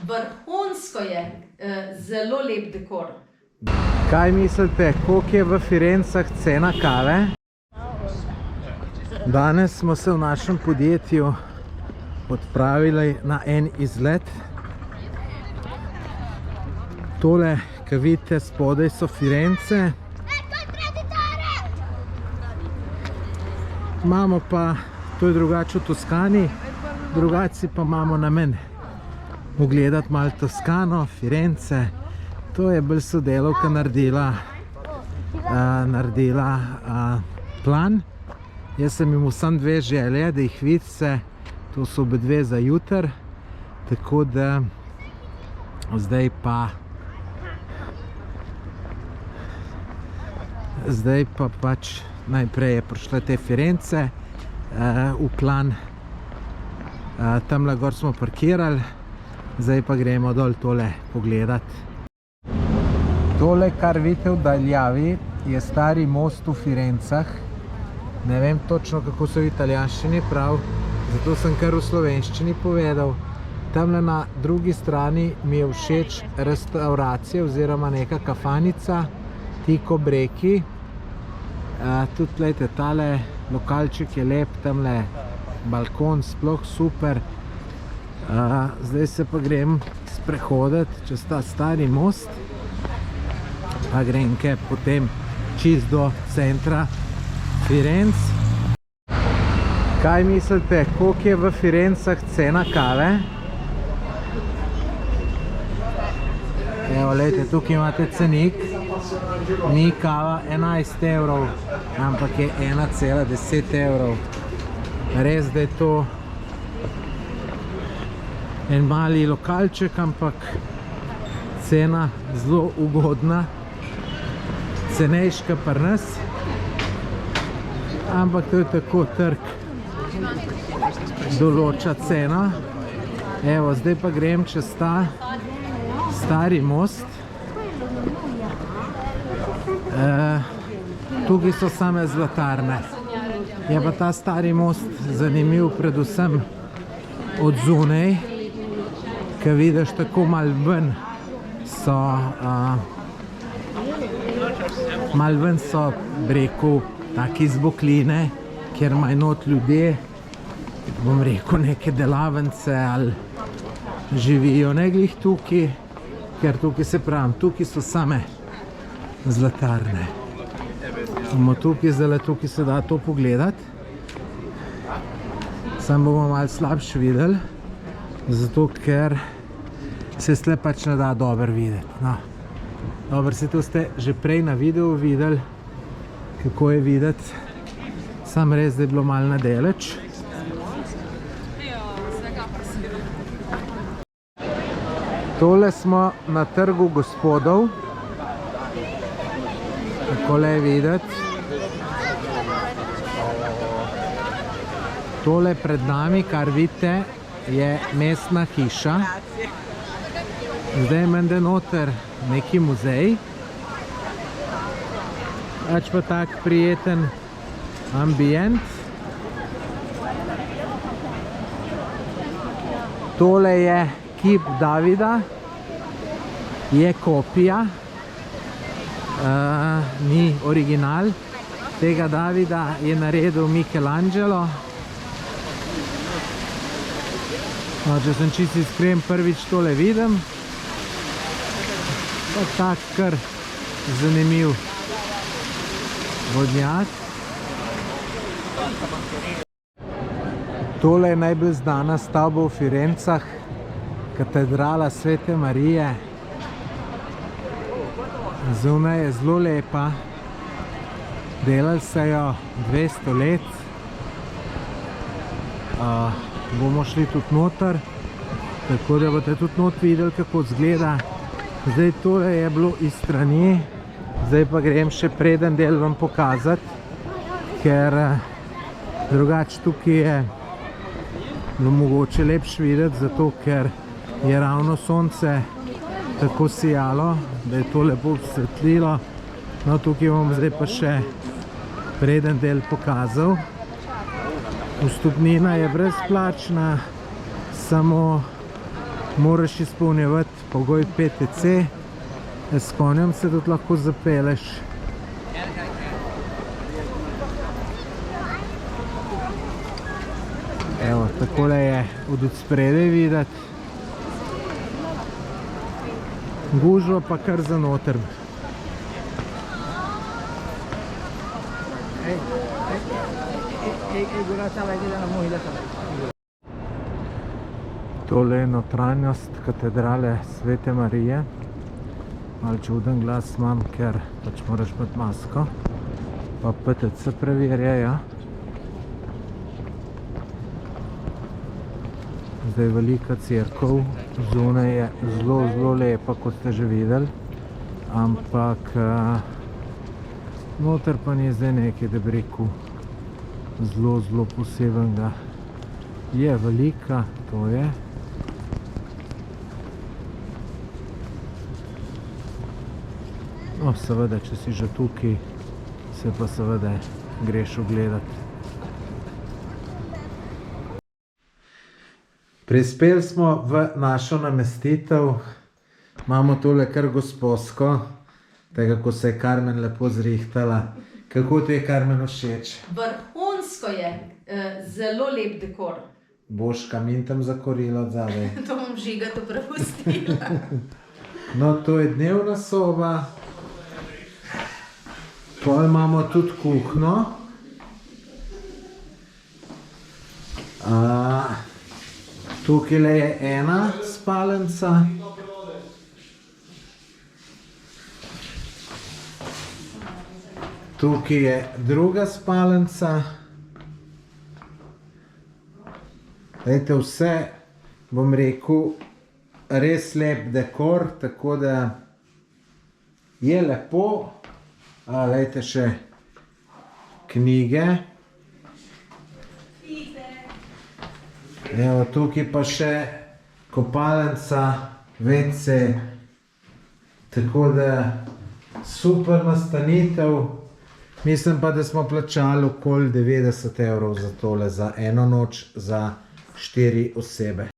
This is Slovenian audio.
Vrhunsko je, zelo lep dekor. Kaj mislite, koliko je v Firencah cena kave? Danes smo se v našem podjetju odpravili na en izlet. Tole, ki vidite spodaj, so Firence. Imamo pa, to je drugače v Toskani, drugače pa imamo namen ogledati malo Toskano, Firence. To je bolj sodelavka naredila plan. Jaz sem imel samo dve želje, da jih vidite. To so obe dve za jutr. Tako da zdaj pa pač najprej je prišla te Firence v plan. Tamle gor smo parkirali, zdaj pa gremo dol tole pogledati. Tole, kar vidite v daljavi, je stari most v Firencah. Ne vem točno, kako so v italijanščini prav, zato sem kar v slovenščini povedal. Tamle na drugi strani mi je všeč restauracija oziroma neka kafanica tik ob reki. Tudi, gledajte, tale lokalček je lep, tamle balkon sploh super. Zdaj se pa grem sprehoditi čez ta stari most. Pa grem potem čist do centra Firenc. Kaj mislite, koliko je v Firencah cena kave? Evo, lejte, tukaj imate cenik. Ni kava 11 evrov, ampak je 1,10 evrov. Res, da je to en mali lokalček, ampak cena zelo ugodna. Cenejška pri nas, ampak to je tako, trg določa ceno. Evo, zdaj pa grem čez ta stari most. Tukaj so same zlatarne. Je pa ta stari most zanimiv predvsem od zunaj, ki vidiš tako malo ven so rekel taki zbokline, kjer imajo not ljudje, bom rekel, neke delavnice ali živijo ne glih tukaj, ker tukaj se pravim, tukaj so same zlatarne. Bomo tukaj, zdaj tukaj se da to pogledati. Sam bomo malo slabše videli, zato ker se tle pač ne da dobro videti. No. Dobro, se to ste že prej na videu videli, kako je videti. Sam res, da je bilo malo nadaleč. Tole smo na trgu gospodov. Takole je videti. Tole pred nami, kar vidite, je mestna hiša. Zdaj menda noter neki muzej. Pač pa tak prijeten ambient. Tole je kip Davida. Je kopija. Ni original. Tega Davida je naredil Michelangelo. No, če sem čisto iskren, prvič tole vidim. Pa tak kar zanimiv vodnjak. Tole je najbolj znana stavba v Firencah, katedrala Svete Marije. Zunaj je zelo lepa. Delali se jo 200 let. Bomo šli tudi noter, tako da boste tudi not videli, kako izgleda. Zdaj tole je bilo iz strani, zdaj pa grem še preden del vam pokazati, ker drugače tukaj je bilo mogoče lepše videti, zato ker je ravno sonce tako sijalo, da je to lepo osvetlilo. No, tukaj vam zdaj pa še preden del pokazal. Vstopnina je brezplačna, samo moraš izpolnjevati pogoj PTC, s konjem se tudi lahko zapeleš. Evo, takole je od spredaj videti. Gužva pa kar za noter. Tole je notranjost katedrale Svete Marije. Malo čuden glas imam, ker pač moraš imeti masko. Pa PTC preverjajo. Zdaj velika cerkev, zunaj je zelo lepa, kot ste že videli, ampak noter pa ni zdaj nekaj, da bi rekel, zelo posebenega. Je velika, to je. No, seveda, če si že tukaj, se pa seveda greš ogledati. Prispeli smo v našo namestitev, imamo tole kar gosposko, tega, ko se je Karmen lepo zrihtala. Kako ti je, Karmen, všeč? Vrhunsko je, zelo lep dekor. Boš kamin tam zakorila od zadaj. To bom Žigato prepustila. No, to je dnevna soba. Pol imamo tudi kuhno. Tukaj je ena spalnica. Tukaj je druga spalnica. Glejte, vse, bom rekel, res lep dekor, tako da je lepo. Glejte, še knjige. Evo, tukaj pa še kopalnica, WC, tako da super nastanitev. Mislim pa, da smo plačali okoli 90 € za tole, za eno noč, za 4 osebe.